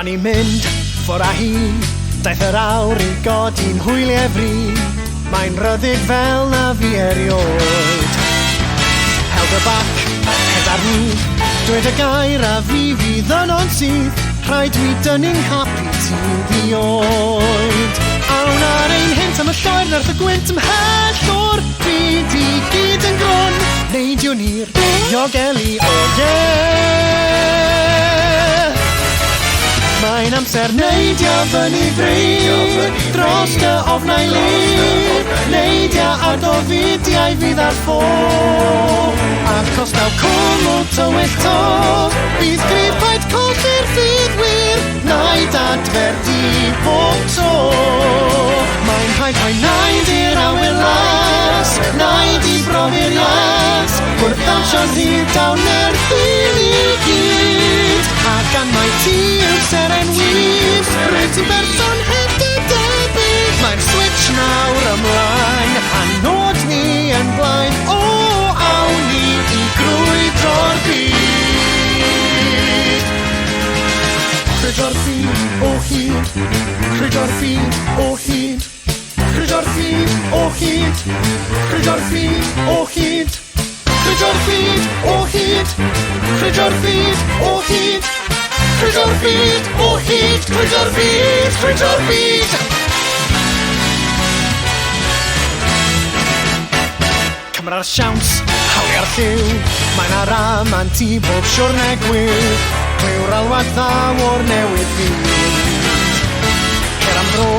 ni'n mynd ffwr a hi, daeth yr awr i godi'n hwyliau fri. Mae'n ryddid fel na fi erioed. Held y bac, head ar ni, dweud y gair a fi fydd yno'n sydd. Rhaid mi dynnu'n hapu ti ddioed. Awn ar ein hint am y lloer nerth y gwynt ymhell o'r byd i gyd yn gron. Neidio ni'r diogelu o Mae'n amser neidio fyny bryd dros dy ofnau lyd. Neidio ar dofidiau fydd ar ffôl. Ac os daw cwmw tywyll to, bydd grifaid colli'r fydd wir. Naid adferdi bob to. Mae'n rhaid rhoi naid i'r awyr las, naid i brofi'r ias. Wrth dawsio'n hyd dawn erbyn i gyd. A gan mai ti yw seren wyf, rwy'n ti'n berson heb dy debyg. Mae'r switch nawr ymlaen, a nod ni yn blaen. O, awn ni i grwydro'r byd. Crydro'r byd o hyd, crydro'r byd o hyd. Crydro'r byd o hyd, crydro'r byd o hyd. Crydro'r byd o hyd, crydro'r byd o hyd. Crydro'r byd o hyd, crydro'r byd, crydro'r byd. Cymra'r siawns, hawlia'r lliw. Mae'n aram anti bob siwrne gwyl. Clyw'r alwad ddaw o'r newydd byd. Cer am dro,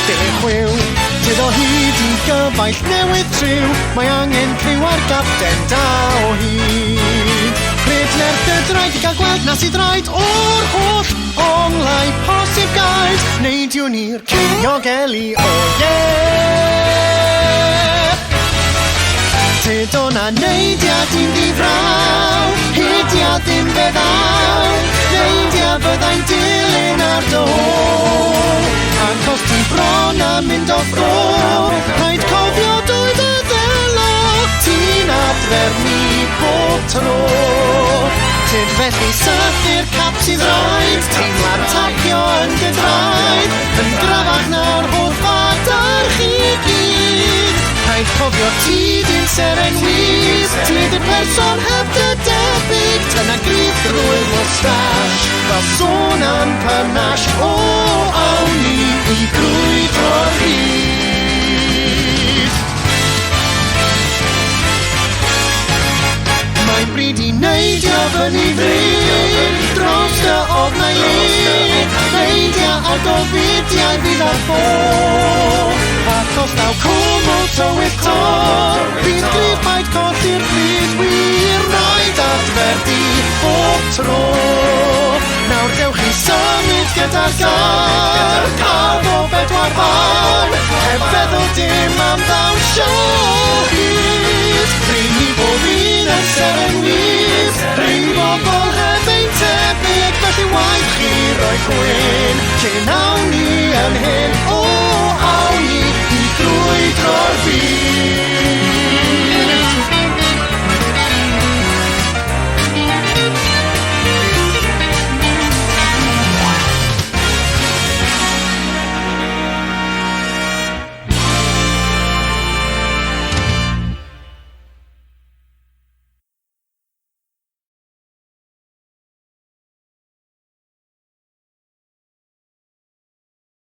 dilyn chwiw. Tyd o hyd i gyfaill newydd triw. Mae angen criw ar gapten da o hyd. Pryd nerth y draed i gael gweld na sydd rhaid o'r holl onglau posib gael. Neidio ni'r diogelu o Tyd o'na neidiad i'n ddifraw, hidiad ddim feddaw. Neidiad fyddai'n dilyn ar do. Ac os ti bron a mynd off go, rhaid cofio doedd y ddelo. Ti'n adferni bob tro. Tyd felly sythu'r cap sydd roed, teimla'r tapio yn gydraed. Yn grafach nawr holl fadar chi gyd. Rhaid cofio ti di'n seren wyth, ti di'r person heb dy debyg. Dyna grif drwy'r mustache, fel sôn am panache. O, awn ni i grwydro'r byd. Mae'n bryd i neidio fyny bryd dros dy ofnau lyd. Neidio ar dofidiau fydd ar ffôl. Ac os daw cwmw tywydd to, bydd grifaid colli'r byd wir. Naid adferdi bob tro. Nawr dewch i symud gyda'r gar, cael o bedwar bar, heb feddwl dim am ddawnsio hyd. Rhaid ni bob un yn seren wyth, rhaid ni bobl heb ein tebyg, felly waith chi roi gwyn. Cyn